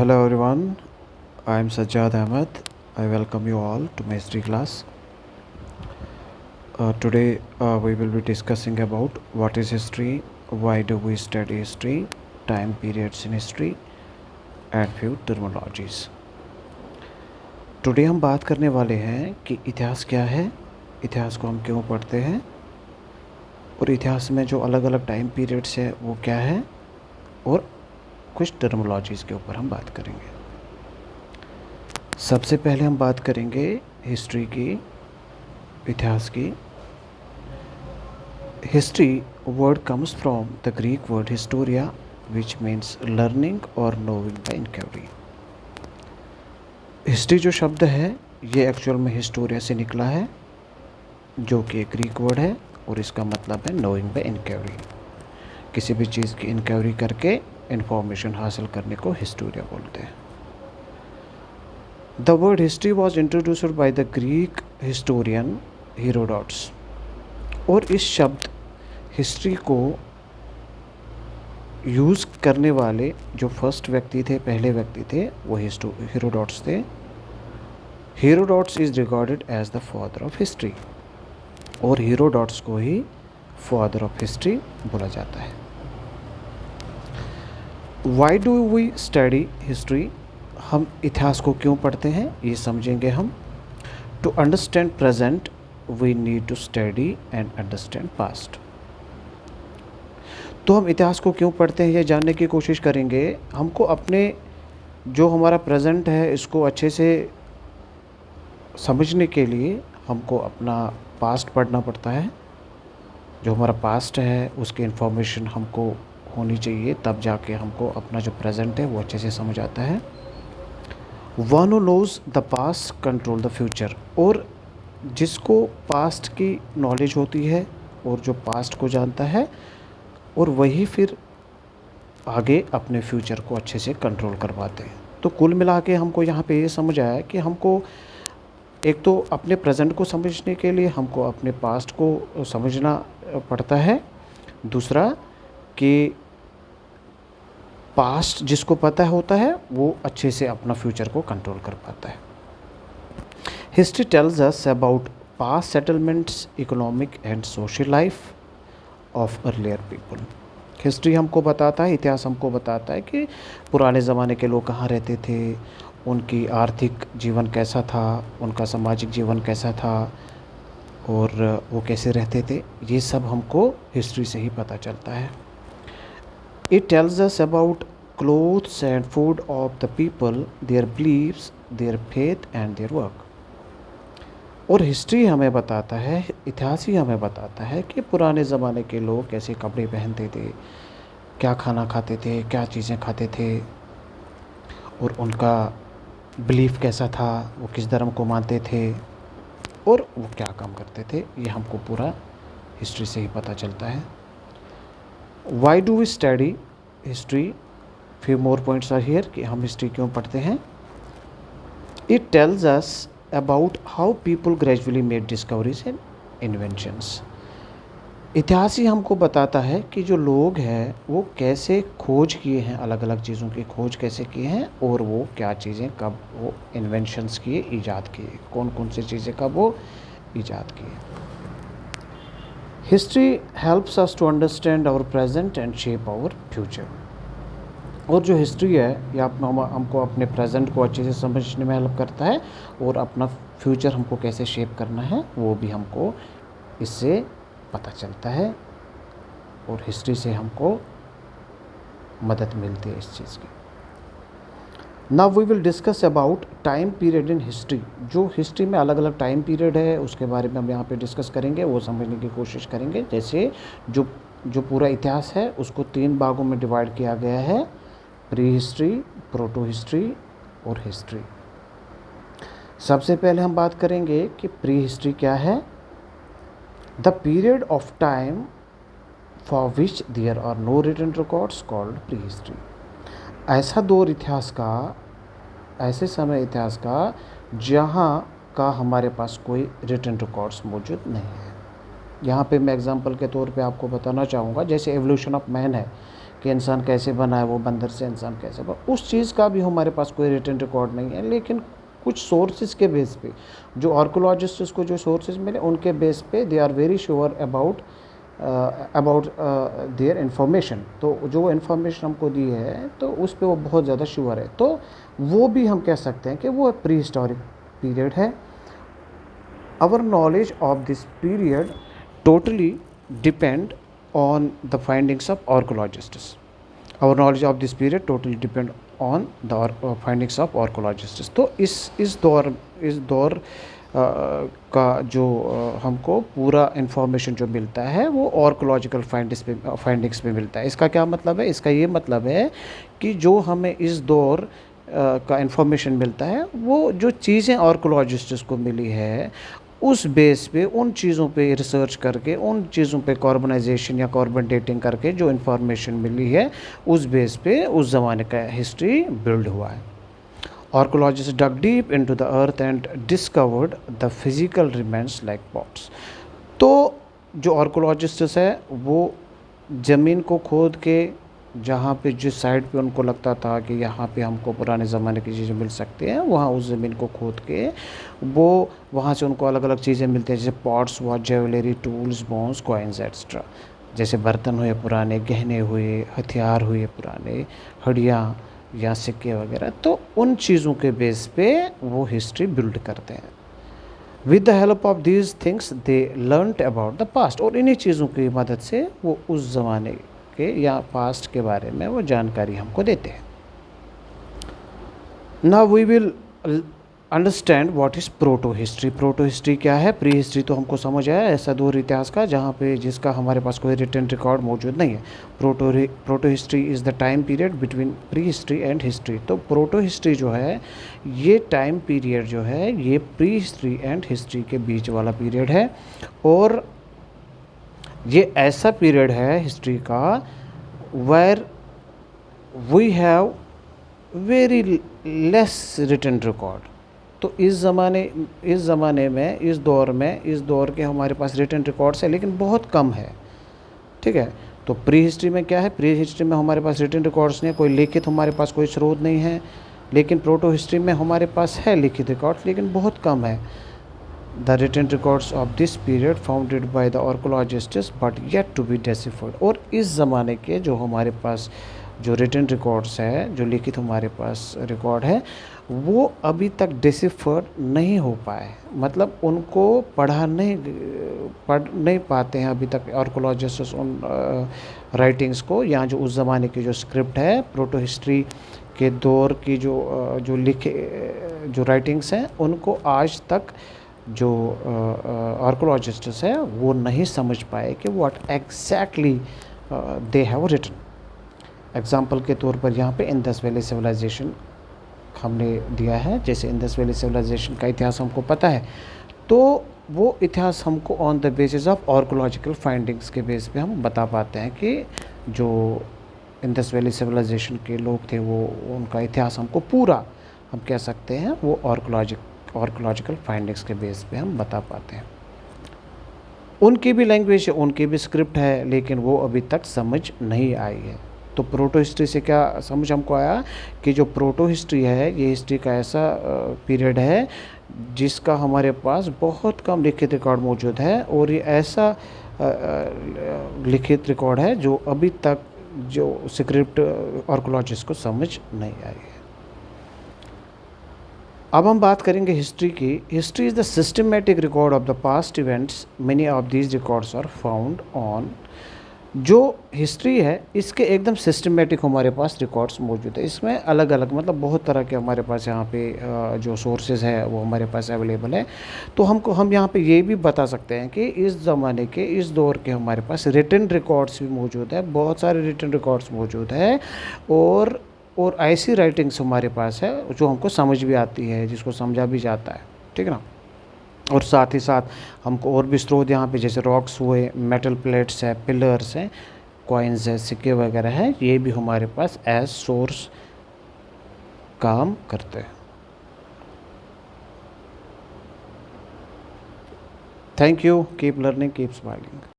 Hello everyone, I am Sajjad Ahmed. I welcome you all to my history class. Today we will be discussing about what is history, why do we study history, time periods in history and few terminologies. Today हम बात करने वाले हैं कि इतिहास क्या है, इतिहास को हम क्यों पढ़ते हैं और इतिहास में जो अलग अलग टाइम पीरियड्स है वो क्या है और कुछ टर्मिनोलॉजीज़ के ऊपर हम बात करेंगे। सबसे पहले हम बात करेंगे हिस्ट्री की, इतिहास की। History word comes from the Greek word Historia which means learning और नोइंग बाय इंक्वायरी। हिस्ट्री जो शब्द है ये एक्चुअल में हिस्टोरिया से निकला है, जो कि एक ग्रीक वर्ड है और इसका मतलब है नोइंग बाय इंक्वायरी। किसी भी चीज़ की इंक्वायरी करके इंफॉर्मेशन हासिल करने को हिस्टोरिया बोलते हैं। The word history was introduced by the Greek historian Herodotus। और इस शब्द हिस्ट्री को यूज़ करने वाले जो फर्स्ट व्यक्ति थे, पहले व्यक्ति थे, वो हेरोडोटस थे। Herodotus is regarded as the father of history और हेरोडोटस को ही फादर ऑफ हिस्ट्री बोला जाता है। Why do we study history? हम इतिहास को क्यों पढ़ते हैं ये समझेंगे हम। To understand present we need to study and understand past. तो हम इतिहास को क्यों पढ़ते हैं ये जानने की कोशिश करेंगे। हमको अपने जो हमारा प्रेजेंट है इसको अच्छे से समझने के लिए हमको अपना पास्ट पढ़ना पड़ता है। जो हमारा पास्ट है उसकी इन्फॉर्मेशन हमको होनी चाहिए, तब जाके हमको अपना जो प्रेजेंट है वो अच्छे से समझ आता है। One who nose the past control the future. और जिसको पास्ट की नॉलेज होती है और जो पास्ट को जानता है और वही फिर आगे अपने फ्यूचर को अच्छे से कंट्रोल कर पाते हैं। तो कुल मिला के हमको यहाँ पे ये समझ आया कि हमको एक तो अपने प्रेजेंट को समझने के लिए हमको अपने पास्ट को समझना पड़ता है। दूसरा कि पास्ट जिसको पता होता है वो अच्छे से अपना फ्यूचर को कंट्रोल कर पाता है। History tales us about past settlements, economic and social life of earlier people. History हमको बताता है, इतिहास हमको बताता है कि पुराने ज़माने के लोग कहाँ रहते थे, उनकी आर्थिक जीवन कैसा था, उनका सामाजिक जीवन कैसा था और वो कैसे रहते थे। ये सब हमको हिस्ट्री से ही पता चलता है। It tells us about clothes and food of the people, their beliefs, their faith and their work। और हिस्ट्री हमें बताता है, इतिहास ही हमें बताता है कि पुराने ज़माने के लोग कैसे कपड़े पहनते थे, क्या खाना खाते थे, क्या चीज़ें खाते थे और उनका बिलीफ कैसा था, वो किस धर्म को मानते थे और वो क्या काम करते थे। ये हमको पूरा हिस्ट्री से ही पता चलता है। Why do we study history? Few more points are here कि हम हिस्ट्री क्यों पढ़ते हैं। It tells us about how people gradually made discoveries and inventions. इतिहास ही हमको बताता है कि जो लोग हैं वो कैसे खोज किए हैं, अलग अलग चीज़ों की खोज कैसे किए हैं और वो क्या चीज़ें कब वो इन्वेंशंस किए, ईजाद किए, कौन कौन सी चीज़ें कब वो ईजाद किए। History helps us to understand our present and shape our future. और जो हिस्ट्री है ये हमको अपने प्रेजेंट को अच्छे से समझने में हेल्प करता है और अपना फ्यूचर हमको कैसे शेप करना है वो भी हमको इससे पता चलता है और हिस्ट्री से हमको मदद मिलती है इस चीज़ की। Now we will discuss about time period in history. जो हिस्ट्री में अलग अलग टाइम पीरियड है उसके बारे में हम यहाँ पे डिस्कस करेंगे, वो समझने की कोशिश करेंगे। जैसे जो पूरा इतिहास है उसको 3 भागों में डिवाइड किया गया है, प्री हिस्ट्री, प्रोटो हिस्ट्री और हिस्ट्री। सबसे पहले हम बात करेंगे कि प्री हिस्ट्री क्या है। The period of time for which there are no written records called pre history. ऐसा दौर इतिहास का, ऐसे समय इतिहास का जहाँ का हमारे पास कोई रिटन रिकॉर्ड्स मौजूद नहीं है। यहाँ पे मैं एग्जांपल के तौर पे आपको बताना चाहूँगा, जैसे एवोल्यूशन ऑफ मैन है कि इंसान कैसे बना है, वो बंदर से इंसान कैसे बना, उस चीज़ का भी हमारे पास कोई रिटन रिकॉर्ड नहीं है। लेकिन कुछ सोर्सेज के बेस पे, जो आर्कोलॉजिस्ट्स को जो सोर्सेज मिले उनके बेस पे they are very sure about their information. तो जो इन्फॉर्मेशन हमको दी है तो उस पे वो बहुत ज़्यादा श्योर है, तो वो भी हम कह सकते हैं कि वो प्री हिस्टोरिक पीरियड है। Our knowledge of this period totally depend on the findings of archaeologists. Our knowledge of this period totally depend on the findings of archaeologists. तो इस दौर का जो हमको पूरा इंफॉर्मेशन जो मिलता है वो आर्कोलॉजिकल फाइंडिंग्स पे मिलता है। इसका क्या मतलब है? इसका ये मतलब है कि जो हमें इस दौर का इंफॉर्मेशन मिलता है वो जो चीज़ें आर्कोलॉजिस्ट्स को मिली है उस बेस पे, उन चीज़ों पे रिसर्च करके, उन चीज़ों पे कार्बनाइजेशन या कार्बन डेटिंग करके जो इन्फॉर्मेशन मिली है उस बेस पे उस ज़माने का हिस्ट्री बिल्ड हुआ है। Archaeologist dug deep into the earth and discovered the physical remains like pots. तो जो आर्कोलॉजिस्ट है वो ज़मीन को खोद के, जहाँ पे जिस साइड पे उनको लगता था कि यहाँ पे हमको पुराने ज़माने की चीज़ें मिल सकती हैं, वहाँ उस ज़मीन को खोद के वो वहाँ से उनको अलग अलग चीज़ें मिलती हैं, जैसे पॉट्स हुआ, jewellery, tools, bones, coins extra, जैसे बर्तन हुए पुराने, गहने हुए, हथियार हुए पुराने, हड्डियाँ या सिक्के वगैरह। तो उन चीज़ों के बेस पे वो हिस्ट्री बिल्ड करते हैं। With the help of these things they learned about the past, और इन्हीं चीज़ों की मदद से वो उस ज़माने के या पास्ट के बारे में वो जानकारी हमको देते हैं। Now we will understand what is proto history. Proto history क्या है? प्री हिस्ट्री तो हमको समझ आया, ऐसा दौर इतिहास का जहाँ पे जिसका हमारे पास कोई रिटन रिकॉर्ड मौजूद नहीं है। Proto history is the time period between pre history and history. तो प्रोटो हिस्ट्री जो है ये टाइम पीरियड जो है ये प्री हिस्ट्री एंड हिस्ट्री के बीच वाला पीरियड है, और ये ऐसा पीरियड है हिस्ट्री का where we have very less written record. तो इस ज़माने में, इस दौर के हमारे पास रिटन रिकॉर्ड्स है लेकिन बहुत कम है। ठीक है, तो प्री हिस्ट्री में क्या है? प्री हिस्ट्री में हमारे पास रिटन रिकॉर्ड्स नहीं, कोई लिखित हमारे पास कोई स्रोत नहीं है। लेकिन प्रोटो हिस्ट्री में हमारे पास है लिखित रिकॉर्ड्स, लेकिन बहुत कम है। The written records of this period founded by the archaeologists but yet to be deciphered. और इस ज़माने के जो हमारे पास जो रिटन रिकॉर्ड्स है, जो लिखित हमारे पास रिकॉर्ड है, वो अभी तक डिसिफर्ड नहीं हो पाए, मतलब उनको पढ़ नहीं पाते हैं अभी तक आर्कोलॉजिस्ट्स उन राइटिंग्स को, या जो उस ज़माने की जो स्क्रिप्ट है प्रोटो हिस्ट्री के दौर की जो राइटिंग्स हैं उनको आज तक जो आर्कोलॉजिस्ट्स हैं वो नहीं समझ पाए कि what exactly they have written. Example के तौर पर यहाँ पे इंडस वैली सिविलाइजेशन हमने दिया है। जैसे इंडस वैली सिविलाइजेशन का इतिहास हमको पता है, तो वो इतिहास हमको on the basis of archaeological findings के बेस पे हम बता पाते हैं कि जो इंडस वैली सिविलाइजेशन के लोग थे वो उनका इतिहास हमको पूरा हम कह सकते हैं वो आर्कोलॉजिकल फाइंडिंग्स के बेस पे हम बता पाते हैं। उनकी भी लैंग्वेज है, उनकी भी स्क्रिप्ट है, लेकिन वो अभी तक समझ नहीं आई है। तो प्रोटो हिस्ट्री से क्या समझ हमको आया कि जो प्रोटो हिस्ट्री है ये हिस्ट्री का ऐसा पीरियड है जिसका हमारे पास बहुत कम लिखित रिकॉर्ड मौजूद है, और ये ऐसा लिखित रिकॉर्ड है जो अभी तक जो स्क्रिप्ट आर्कोलॉजिस्ट को समझ नहीं आई है। अब हम बात करेंगे हिस्ट्री की। History is the systematic record of the past events. Many of these records are found on. जो हिस्ट्री है इसके एकदम सिस्टमेटिक हमारे पास रिकॉर्ड्स मौजूद है। इसमें अलग अलग मतलब बहुत तरह के हमारे पास यहाँ पे जो सोर्सेज है वो हमारे पास अवेलेबल है। तो हम यहाँ पे ये भी बता सकते हैं कि इस ज़माने के, इस दौर के हमारे पास रिटन रिकॉर्ड्स भी मौजूद है, बहुत सारे रिटन रिकॉर्ड्स मौजूद है, और ऐसी राइटिंग्स हमारे पास है जो हमको समझ भी आती है, जिसको समझा भी जाता है। ठीक है ना। और साथ ही साथ हमको और भी स्रोत यहाँ पे जैसे रॉक्स हुए, मेटल प्लेट्स है, पिलर्स हैं, कॉइन्स है, सिक्के वगैरह हैं, ये भी हमारे पास एज सोर्स काम करते हैं। Thank you. Keep learning, keep smiling.